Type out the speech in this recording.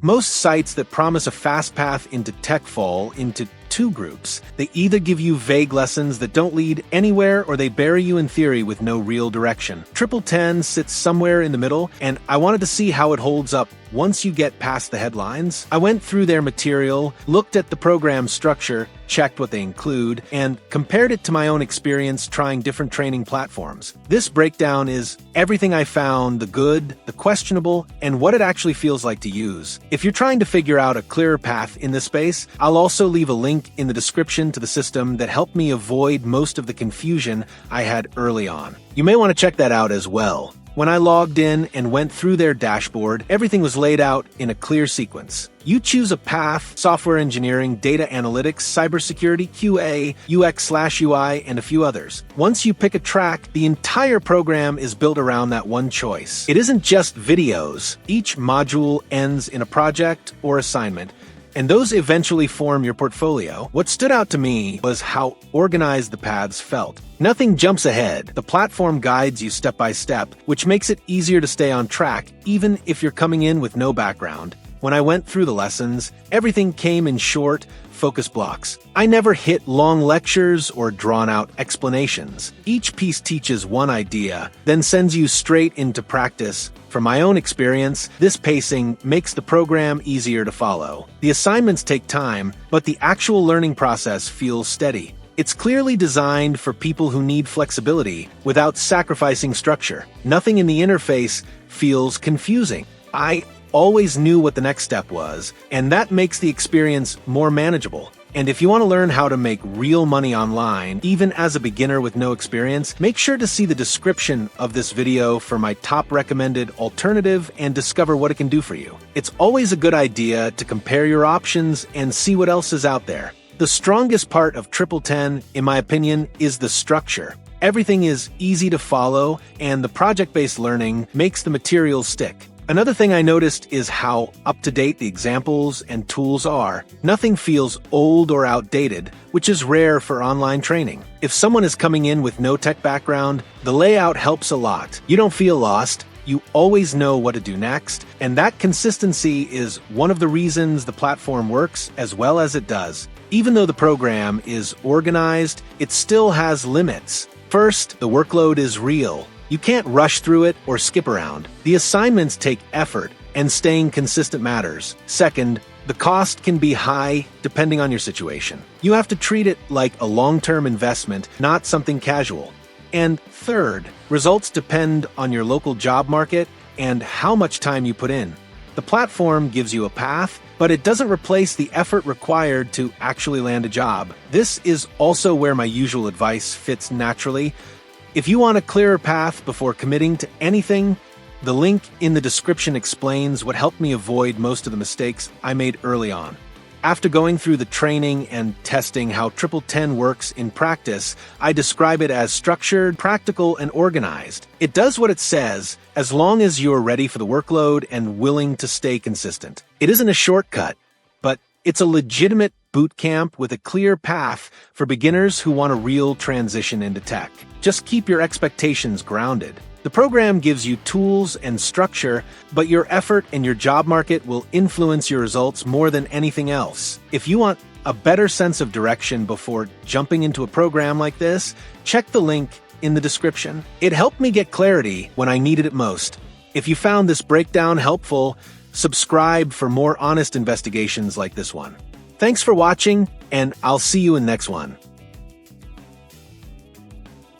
Most sites that promise a fast path into tech fall into two groups. They either give you vague lessons that don't lead anywhere, or they bury you in theory with no real direction. Tripleten sits somewhere in the middle, and I wanted to see how it holds up once you get past the headlines. I went through their material, looked at the program structure, checked what they include, and compared it to my own experience trying different training platforms. This breakdown is everything I found, the good, the questionable, and what it actually feels like to use. If you're trying to figure out a clearer path in this space, I'll also leave a link in the description to the system that helped me avoid most of the confusion I had early on. You may want to check that out as well. When I logged in and went through their dashboard, everything was laid out in a clear sequence. You choose a path: software engineering, data analytics, cybersecurity, QA, UX/UI, and a few others. Once you pick a track, the entire program is built around that one choice. It isn't just videos. Each module ends in a project or assignment, and those eventually form your portfolio. What stood out to me was how organized the paths felt. Nothing jumps ahead. The platform guides you step by step, which makes it easier to stay on track, even if you're coming in with no background. When I went through the lessons, everything came in short, focus blocks. I never hit long lectures or drawn-out explanations. Each piece teaches one idea, then sends you straight into practice. From my own experience, this pacing makes the program easier to follow. The assignments take time, but the actual learning process feels steady. It's clearly designed for people who need flexibility without sacrificing structure. Nothing in the interface feels confusing. I always knew what the next step was, and that makes the experience more manageable. And if you want to learn how to make real money online, even as a beginner with no experience, make sure to see the description of this video for my top recommended alternative and discover what it can do for you. It's always a good idea to compare your options and see what else is out there. The strongest part of Tripleten, in my opinion, is the structure. Everything is easy to follow, and the project-based learning makes the materials stick. Another thing I noticed is how up-to-date the examples and tools are. Nothing feels old or outdated, which is rare for online training. If someone is coming in with no tech background, the layout helps a lot. You don't feel lost. You always know what to do next, and that consistency is one of the reasons the platform works as well as it does. Even though the program is organized, it still has limits. First, the workload is real. You can't rush through it or skip around. The assignments take effort, and staying consistent matters. Second, the cost can be high depending on your situation. You have to treat it like a long-term investment, not something casual. And third, results depend on your local job market and how much time you put in. The platform gives you a path, but it doesn't replace the effort required to actually land a job. This is also where my usual advice fits naturally. If you want a clearer path before committing to anything, the link in the description explains what helped me avoid most of the mistakes I made early on. After going through the training and testing how Tripleten works in practice, I describe it as structured, practical, and organized. It does what it says, as long as you're ready for the workload and willing to stay consistent. It isn't a shortcut, but it's a legitimate boot camp with a clear path for beginners who want a real transition into tech. Just keep your expectations grounded. The program gives you tools and structure, but your effort and your job market will influence your results more than anything else. If you want a better sense of direction before jumping into a program like this, check the link in the description. It helped me get clarity when I needed it most. If you found this breakdown helpful, subscribe for more honest investigations like this one. Thanks for watching, and I'll see you in the next one.